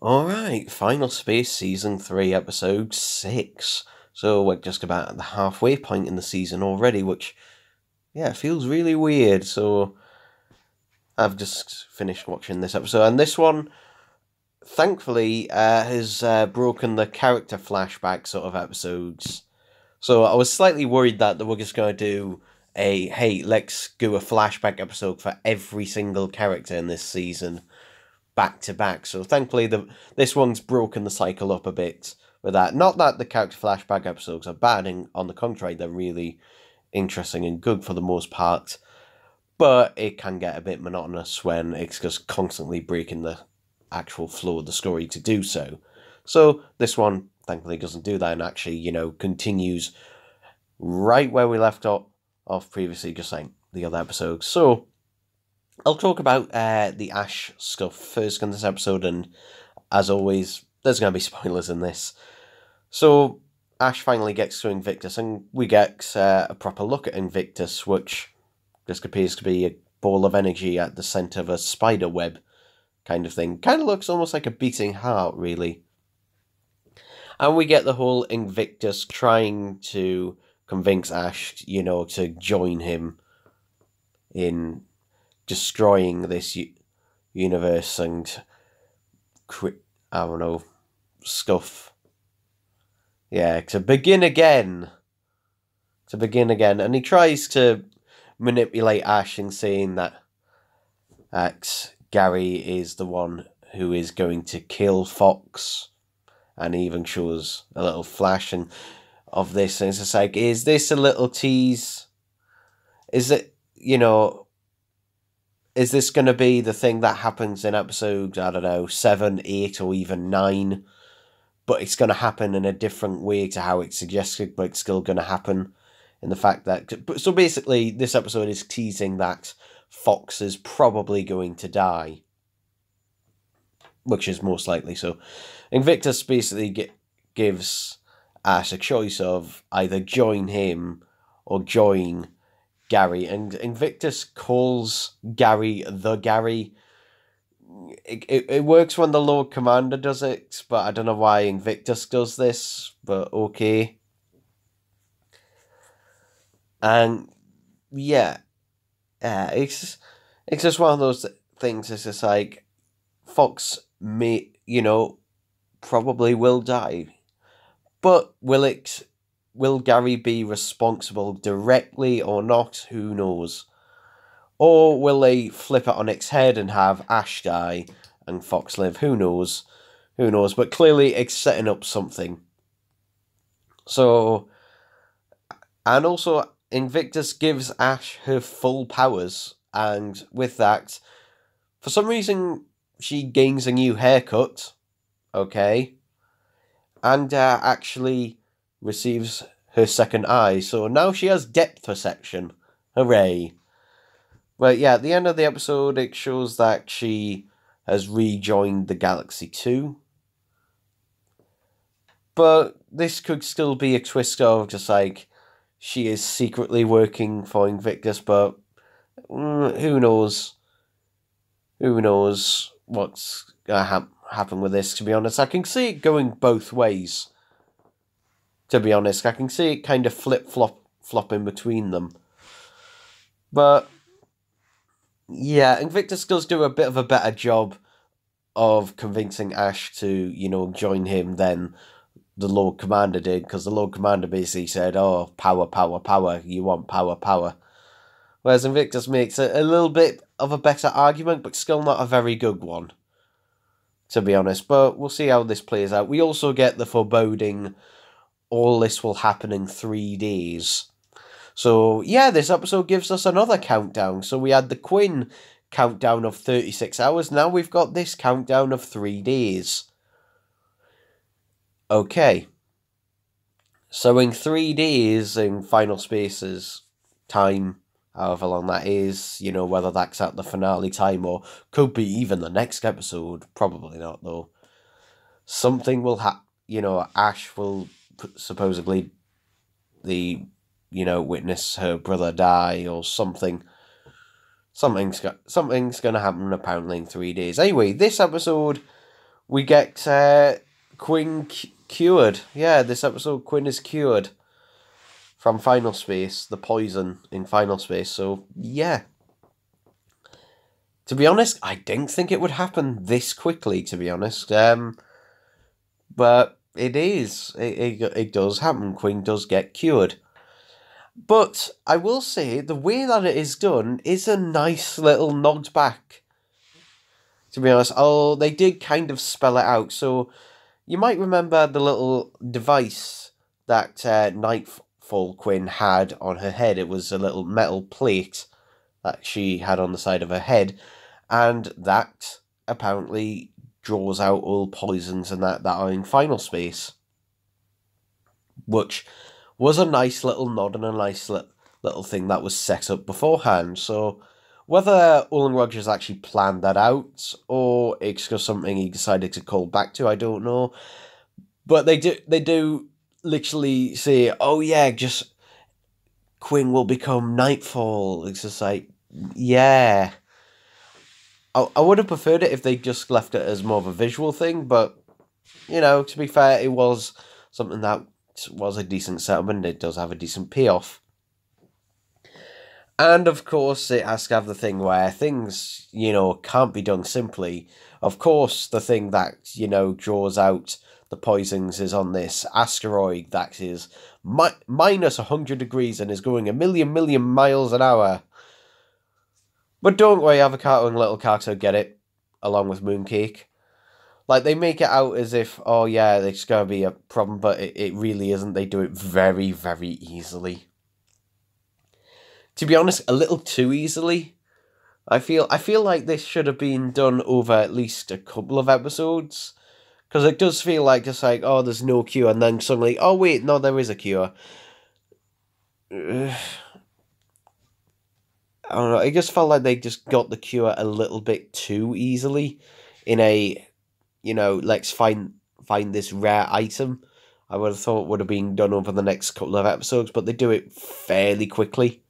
Alright, Final Space Season 3, Episode 6. So we're just about at the halfway point in the season already, which, yeah, feels really weird. So I've just finished watching this episode, and this one, thankfully, has broken the character flashback sort of episodes. So I was slightly worried that they were just going to do hey, let's do a flashback episode for every single character in this season, back to back. So thankfully, this one's broken the cycle up a bit with that. Not that the character flashback episodes are bad, on the contrary, they're really interesting and good for the most part. But it can get a bit monotonous when it's just constantly breaking the actual flow of the story to do so. So this one, thankfully, doesn't do that and actually, continues right where we left off previously, just like the other episodes. So I'll talk about the Ash stuff first in this episode, and as always, there's going to be spoilers in this. So Ash finally gets to Invictus, and we get a proper look at Invictus, which just appears to be a ball of energy at the centre of a spider web kind of thing. Kind of looks almost like a beating heart, really. And we get the whole Invictus trying to convince Ash, to join him in destroying this universe and stuff. Yeah, to begin again. And he tries to manipulate Ash in saying that Gary is the one who is going to kill Fox, and he even shows a little flash of this, and it's just like, is this a little tease? Is it, is this going to be the thing that happens in episode, 7, 8, or even 9? But it's going to happen in a different way to how it's suggested, but it's still going to happen. In the fact that... So basically, this episode is teasing that Fox is probably going to die. Which is most likely. So Invictus basically gives Ash a choice of either join him or join Gary, and Invictus calls Gary the Gary. It works when the Lord Commander does it, but I don't know why Invictus does this, but okay. And yeah, it's just one of those things. It's just like, Fox may, probably will die, but will Gary be responsible directly or not? Who knows? Or will they flip it on its head and have Ash die and Fox live? Who knows? But clearly it's setting up something. So, and also Invictus gives Ash her full powers, and with that, for some reason, she gains a new haircut. Okay. And actually receives her second eye, so now she has depth perception. Hooray. Well, yeah, at the end of the episode, it shows that she has rejoined the Galaxy 2. But this could still be a twist of just like, she is secretly working for Invictus, but who knows? Who knows what's going to happen with this, to be honest. I can see it going both ways. To be honest, I can see it kind of flip-flopping between them. But, yeah, Invictus does do a bit of a better job of convincing Ash to, join him than the Lord Commander did, because the Lord Commander basically said, oh, power, power, power, you want power, power. Whereas Invictus makes a little bit of a better argument, but still not a very good one, to be honest. But we'll see how this plays out. We also get the foreboding, all this will happen in 3 days. So, yeah, this episode gives us another countdown. So we had the Quinn countdown of 36 hours. Now we've got this countdown of 3 days. Okay. So in 3 days, in Final Space's time, however long that is, whether that's at the finale time or could be even the next episode, probably not though, something will happen. Ash will supposedly witness her brother die or something. Something's going to happen apparently in 3 days. Anyway, this episode we get Quinn cured. Yeah, this episode, Quinn is cured from Final Space, the poison in Final Space. So, yeah. To be honest, I didn't think it would happen this quickly, to be honest. But it is. It does happen. Quinn does get cured. But I will say, the way that it is done is a nice little nod back. To be honest, they did kind of spell it out. So, you might remember the little device that Nightfall Quinn had on her head. It was a little metal plate that she had on the side of her head. And that apparently draws out all poisons and that are in Final Space. Which was a nice little nod and a nice little thing that was set up beforehand. So whether Olin Rogers actually planned that out or it's just something he decided to call back to, I don't know. But they do literally say, oh yeah, just Quinn will become Nightfall. It's just like, yeah. I would have preferred it if they just left it as more of a visual thing, but, to be fair, it was something that was a decent setup and it does have a decent payoff. And, of course, it has to have the thing where things, can't be done simply. Of course, the thing that, draws out the poisons is on this asteroid that is minus 100 degrees and is going a million miles an hour. But don't worry, Avocado and Little Carter get it, along with Mooncake. Like, they make it out as if, oh yeah, it's going to be a problem, but it really isn't. They do it very, very easily. To be honest, a little too easily. I feel like this should have been done over at least a couple of episodes. Because it does feel like just like, oh, there's no cure, and then suddenly, oh wait, no, there is a cure. I don't know, it just felt like they just got the cure a little bit too easily in a, let's find this rare item. I would have thought would have been done over the next couple of episodes, but they do it fairly quickly.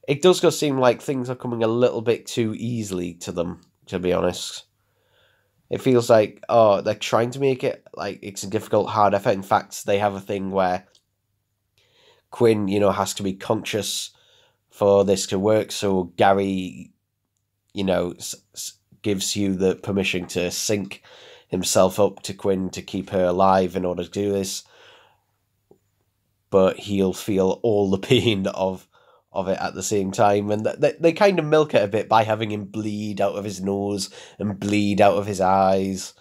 It does just seem like things are coming a little bit too easily to them, to be honest. It feels like, oh, they're trying to make it like it's a difficult, hard effort. In fact, they have a thing where Quinn, has to be conscious for this to work, so Gary, gives you the permission to sync himself up to Quinn to keep her alive in order to do this. But he'll feel all the pain of it at the same time, and they kind of milk it a bit by having him bleed out of his nose and bleed out of his eyes.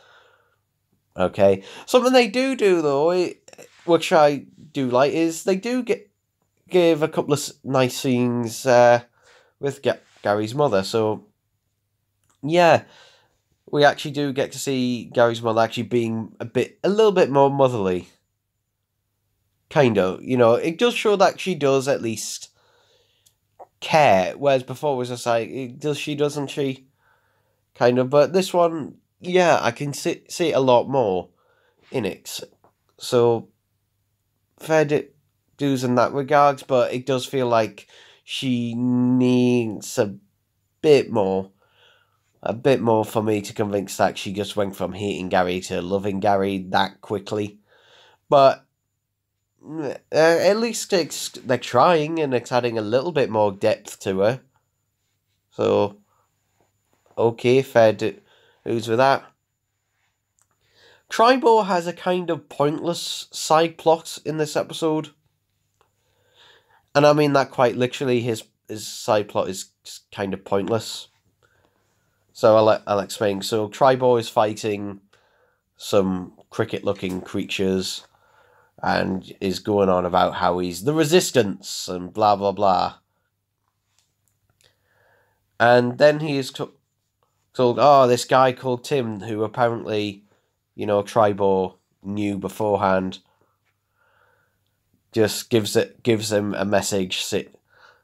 Okay, something they do though, which I do like, is they do give a couple of nice scenes with Gary's mother. So, yeah, we actually do get to see Gary's mother actually being a little bit more motherly. Kind of, it does show that she does at least care, whereas before it was just like, doesn't she? Kind of, but this one, yeah, I can see a lot more in it. So, fair dues in that regards, but it does feel like she needs a bit more for me to convince that she just went from hating Gary to loving Gary that quickly. But at least they're trying, and it's adding a little bit more depth to her. So, okay, fair dues with that. Tribor has a kind of pointless side plot in this episode. And I mean that quite literally, his side plot is kind of pointless. So I'll explain. So Tribor is fighting some cricket-looking creatures and is going on about how he's the Resistance and blah, blah, blah. And then he is told, oh, this guy called Tim, who apparently, Tribor knew beforehand, just gives him a message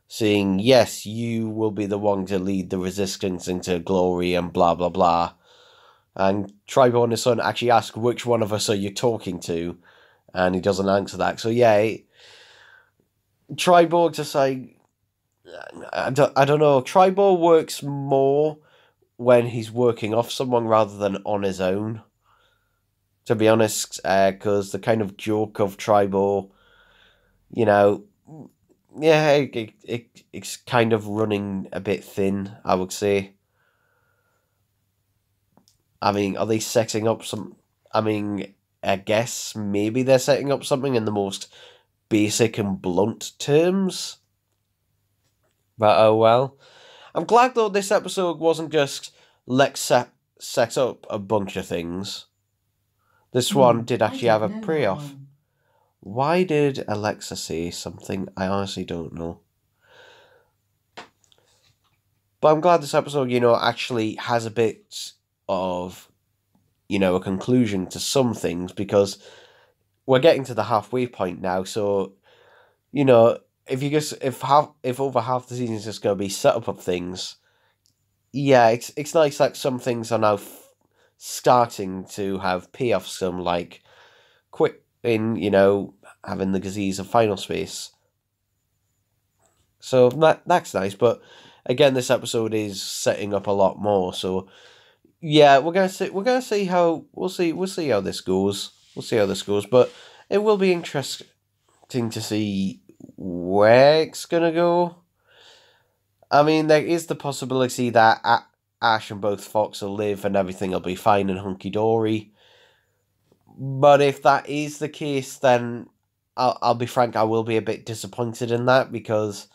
saying, yes, you will be the one to lead the Resistance into glory and blah, blah, blah. And Tribor and his son actually ask, which one of us are you talking to? And he doesn't answer that. So yeah, Tribor just like, I don't know, Tribor works more when he's working off someone rather than on his own. to be honest, because the kind of joke of Tribal, you know, yeah, it's kind of running a bit thin, I would say. I mean, are they setting up some... I mean, I guess maybe they're setting up something in the most basic and blunt terms. But oh well. I'm glad, though, this episode wasn't just let's set up a bunch of things. This one did actually have a payoff. Why did Alexa say something? I honestly don't know. But I'm glad this episode, actually has a bit of, a conclusion to some things, because we're getting to the halfway point now. So, if over half the season is just going to be set up of things, yeah, it's nice that some things are now starting to have payoffs. Some like quick in, having the disease of final space. So that's nice, but again, this episode is setting up a lot more. So yeah, we'll see how this goes. We'll see how this goes, but it will be interesting to see where it's gonna go. I mean, there is the possibility that Ash and both Fox will live and everything will be fine and hunky dory. But if that is the case, then I'll be frank, I will be a bit disappointed in that, because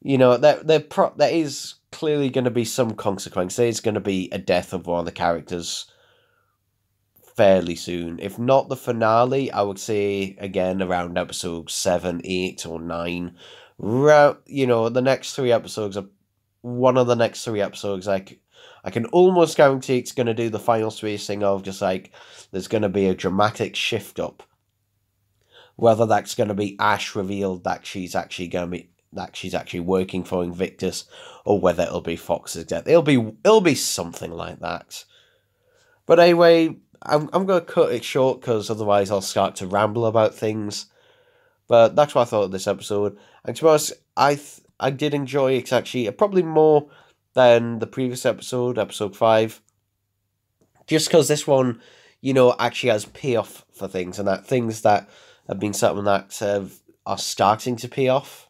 there is clearly going to be some consequence. There is going to be a death of one of the characters fairly soon. If not the finale, I would say again around episode 7, 8, or 9. The next 3 episodes are one of the next 3 episodes. Like, I can almost guarantee it's going to do the final spacing of just like there's going to be a dramatic shift up. Whether that's going to be Ash revealed that she's actually working for Invictus, or whether it'll be Fox's death. It'll be something like that. But anyway, I'm going to cut it short, because otherwise I'll start to ramble about things. But that's what I thought of this episode. And to be honest, I did enjoy it, actually, probably more than the previous episode, episode 5. Just because this one, actually has payoff for things, and that things that have been something that are starting to pay off.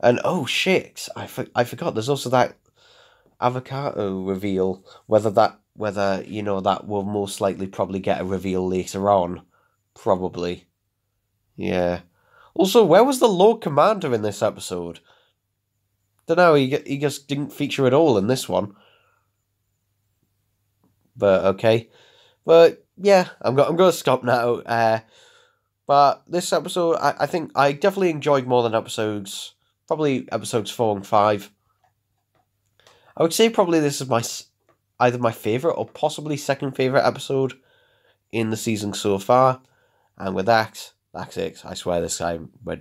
And oh shit, I forgot. There's also that avocado reveal. Whether that will most likely probably get a reveal later on, probably. Yeah. Also, where was the Lord Commander in this episode? Don't know. He just didn't feature at all in this one. But okay. But yeah, I'm going to stop now. But this episode, I think I definitely enjoyed more than probably episodes 4 and 5. I would say probably this is either my favourite or possibly second favourite episode in the season so far. And with that, that's it. I swear this time we're